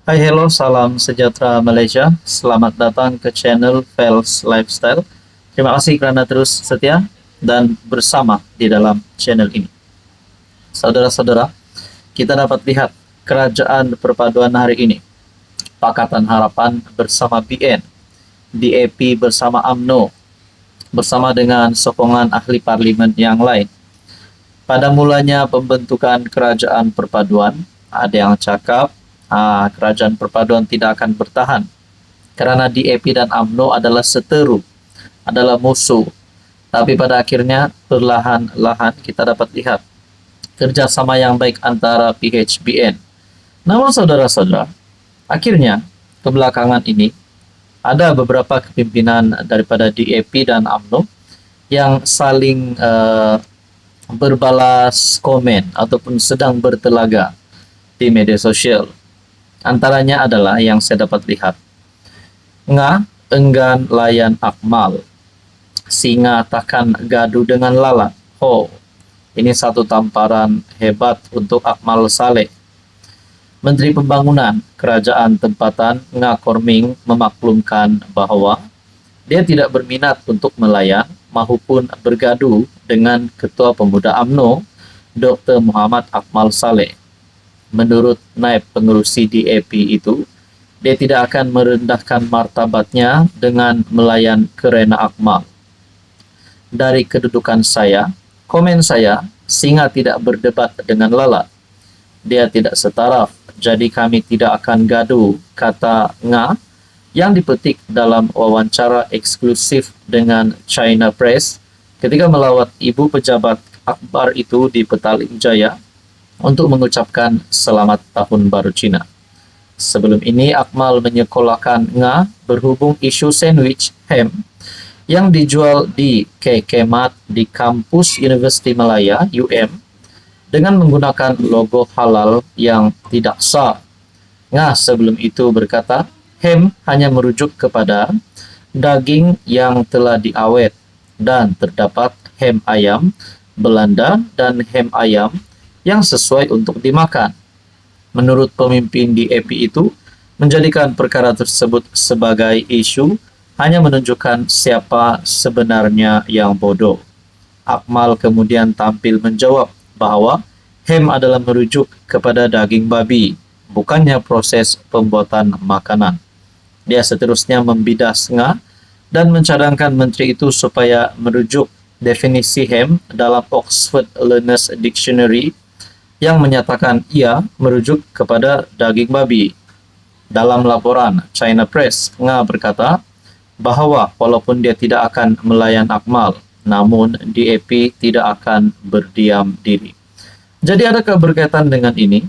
Hai, hello, salam sejahtera Malaysia. Selamat datang ke channel Fels Lifestyle. Terima kasih kerana terus setia dan bersama di dalam channel ini. Saudara-saudara, kita dapat lihat kerajaan perpaduan hari ini. Pakatan Harapan bersama BN, DAP bersama UMNO, bersama dengan sokongan ahli parlimen yang lain. Pada mulanya pembentukan kerajaan perpaduan, ada yang cakap kerajaan perpaduan tidak akan bertahan kerana DAP dan UMNO adalah seteru, adalah musuh. Tapi pada akhirnya perlahan-lahan kita dapat lihat kerjasama yang baik antara PHBN. Namun saudara-saudara, akhirnya kebelakangan ini ada beberapa kepimpinan daripada DAP dan UMNO yang saling berbalas komen ataupun sedang bertelaga di media sosial. Antaranya adalah yang saya dapat lihat, enggan layan Akmal, singa takkan gaduh dengan lalat. Oh, ini satu tamparan hebat untuk Akmal Saleh. Menteri Pembangunan Kerajaan Tempatan Korming memaklumkan bahawa dia tidak berminat untuk melayan maupun bergaduh dengan Ketua Pemuda UMNO, Dr. Muhammad Akmal Saleh. Menurut naib pengerusi DAP itu, dia tidak akan merendahkan martabatnya dengan melayan kerana Akmal. Dari kedudukan saya, komen saya, singa tidak berdebat dengan lalat. Dia tidak setaraf, jadi kami tidak akan gaduh, kata Nga yang dipetik dalam wawancara eksklusif dengan China Press ketika melawat ibu pejabat akbar itu di Petaling Jaya untuk mengucapkan selamat tahun baru Cina. Sebelum ini, Akmal menyekolahkan Nga berhubung isu sandwich ham yang dijual di Kekemat di kampus Universiti Malaya, UM, dengan menggunakan logo halal yang tidak sah. Nga sebelum itu berkata, ham hanya merujuk kepada daging yang telah diawet dan terdapat ham ayam Belanda dan ham ayam yang sesuai untuk dimakan. Menurut pemimpin DAP itu, menjadikan perkara tersebut sebagai isu hanya menunjukkan siapa sebenarnya yang bodoh. Akmal kemudian tampil menjawab bahawa ham adalah merujuk kepada daging babi, bukannya proses pembuatan makanan. Dia seterusnya membidas Nga dan mencadangkan menteri itu supaya merujuk definisi ham dalam Oxford Learners Dictionary yang menyatakan ia merujuk kepada daging babi. Dalam laporan China Press, Nga berkata bahawa walaupun dia tidak akan melayan Akmal, namun DAP tidak akan berdiam diri. Jadi adakah berkaitan dengan ini?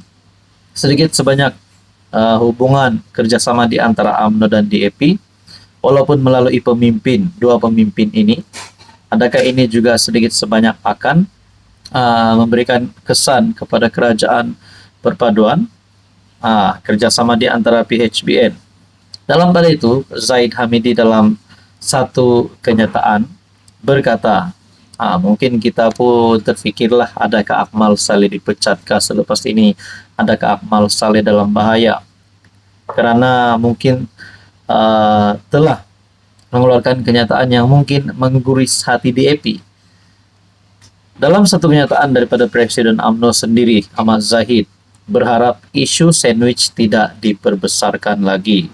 Sedikit sebanyak hubungan kerjasama di antara UMNO dan DAP, walaupun melalui dua pemimpin ini, adakah ini juga sedikit sebanyak akan memberikan kesan kepada kerajaan perpaduan, kerjasama di antara PHBN. Dalam pada itu, Zaid Hamidi dalam satu kenyataan berkata, mungkin kita pun terfikirlah adakah Akmal Saleh dipecatkah selepas ini, adakah Akmal Saleh dalam bahaya, kerana mungkin telah mengeluarkan kenyataan yang mungkin mengguris hati DAP. Dalam satu kenyataan daripada Presiden UMNO sendiri, Ahmad Zahid, berharap isu sandwich tidak diperbesarkan lagi.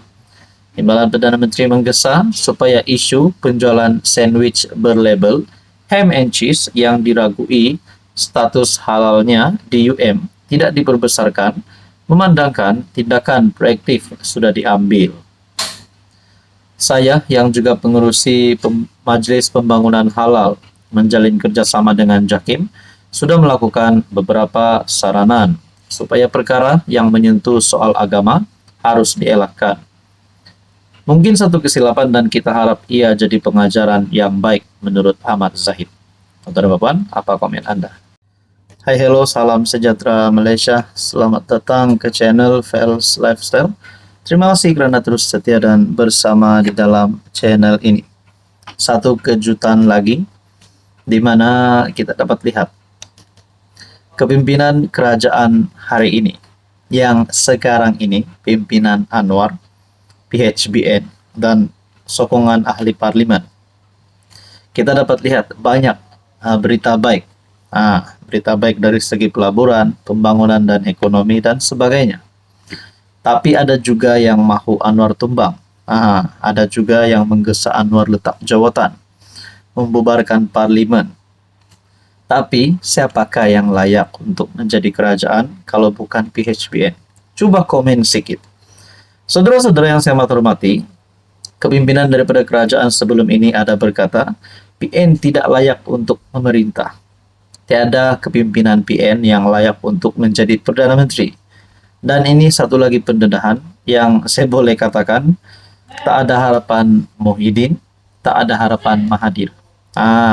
Timbalan Perdana Menteri menggesa supaya isu penjualan sandwich berlabel ham and cheese yang diragui status halalnya di UM tidak diperbesarkan, memandangkan tindakan proaktif sudah diambil. Saya yang juga pengerusi Majlis Pembangunan Halal menjalin kerjasama dengan JAKIM sudah melakukan beberapa saranan supaya perkara yang menyentuh soal agama harus dielakkan. Mungkin satu kesilapan dan kita harap ia jadi pengajaran yang baik menurut Ahmad Zahid. Tuan-tuan, apa komen Anda? Hai, hello, salam sejahtera Malaysia. Selamat datang ke channel Fels Lifestyle. Terima kasih kerana terus setia dan bersama di dalam channel ini. Satu kejutan lagi, di mana kita dapat lihat kepimpinan kerajaan hari ini. yang sekarang ini pimpinan Anwar, PHBN, dan sokongan ahli parlimen, kita dapat lihat banyak berita baik. Berita baik dari segi pelaburan, pembangunan dan ekonomi dan sebagainya. Tapi ada juga yang mahu Anwar tumbang. Ada juga yang menggesa Anwar letak jawatan, membubarkan parlimen. Tapi siapakah yang layak untuk menjadi kerajaan kalau bukan PHBN? Coba komen sedikit. Saudara-saudara yang saya hormati, kepimpinan daripada kerajaan sebelum ini ada berkata, PN tidak layak untuk memerintah. Tiada kepimpinan PN yang layak untuk menjadi Perdana Menteri. Dan ini satu lagi pendedahan yang saya boleh katakan, tak ada harapan Muhyiddin, tak ada harapan Mahathir.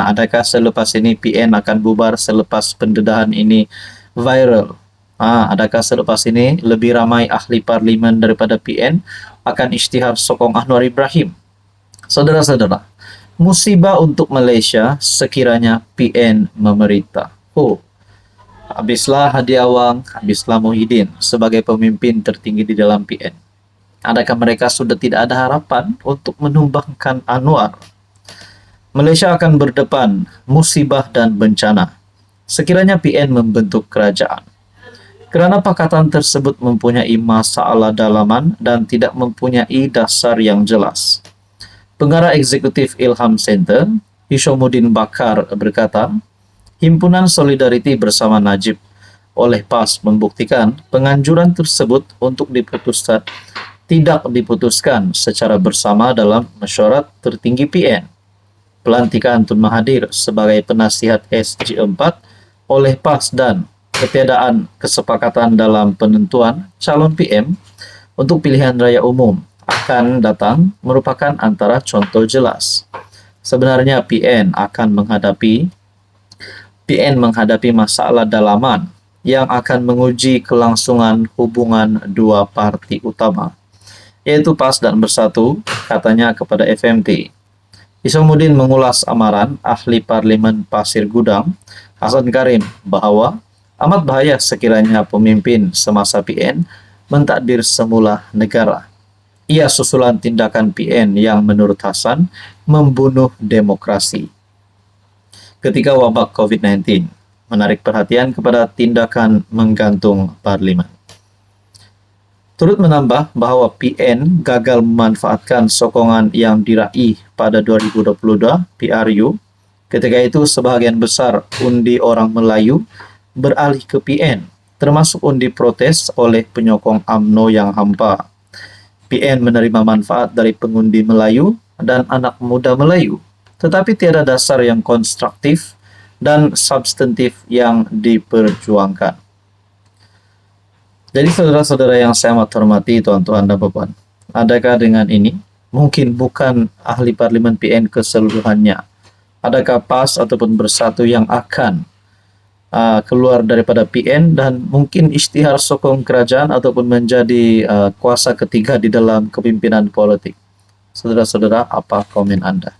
Adakah selepas ini PN akan bubar selepas pendedahan ini viral? Adakah selepas ini lebih ramai ahli parlimen daripada PN akan isytihar sokong Anwar Ibrahim? Saudara-saudara, musibah untuk Malaysia sekiranya PN memerintah. Habislah Hadi Awang, habislah Muhyiddin sebagai pemimpin tertinggi di dalam PN. Adakah mereka sudah tidak ada harapan untuk menumbangkan Anwar? Malaysia akan berdepan musibah dan bencana sekiranya PN membentuk kerajaan. Kerana pakatan tersebut mempunyai masalah dalaman dan tidak mempunyai dasar yang jelas. Pengarah Eksekutif Ilham Center, Hishamuddin Bakar berkata, Himpunan Solidariti bersama Najib oleh PAS membuktikan penganjuran tersebut untuk diputuskan tidak diputuskan secara bersama dalam mesyuarat tertinggi PN. Pelantikan Tun Mahathir sebagai penasihat SG4 oleh PAS dan ketiadaan kesepakatan dalam penentuan calon PM untuk pilihan raya umum akan datang merupakan antara contoh jelas. Sebenarnya PN menghadapi masalah dalaman yang akan menguji kelangsungan hubungan dua parti utama, yaitu PAS dan Bersatu, katanya kepada FMT. Hishamuddin mengulas amaran ahli parlimen Pasir Gudang, Hasan Karim, bahwa amat bahaya sekiranya pemimpin semasa PN mentakdir semula negara. Ia susulan tindakan PN yang menurut Hasan membunuh demokrasi. Ketika wabak COVID-19 menarik perhatian kepada tindakan menggantung parlimen. Turut menambah bahwa PN gagal memanfaatkan sokongan yang diraih pada 2022 PRU. Ketika itu sebahagian besar undi orang Melayu beralih ke PN, termasuk undi protes oleh penyokong UMNO yang hampa. PN menerima manfaat dari pengundi Melayu dan anak muda Melayu, tetapi tiada dasar yang konstruktif dan substantif yang diperjuangkan. Jadi saudara-saudara yang saya hormati, tuan-tuan dan puan, adakah dengan ini mungkin bukan ahli parlimen PN keseluruhannya? Adakah PAS ataupun Bersatu yang akan keluar daripada PN dan mungkin isytihar sokong kerajaan ataupun menjadi kuasa ketiga di dalam kepimpinan politik? Saudara-saudara, apa komen Anda?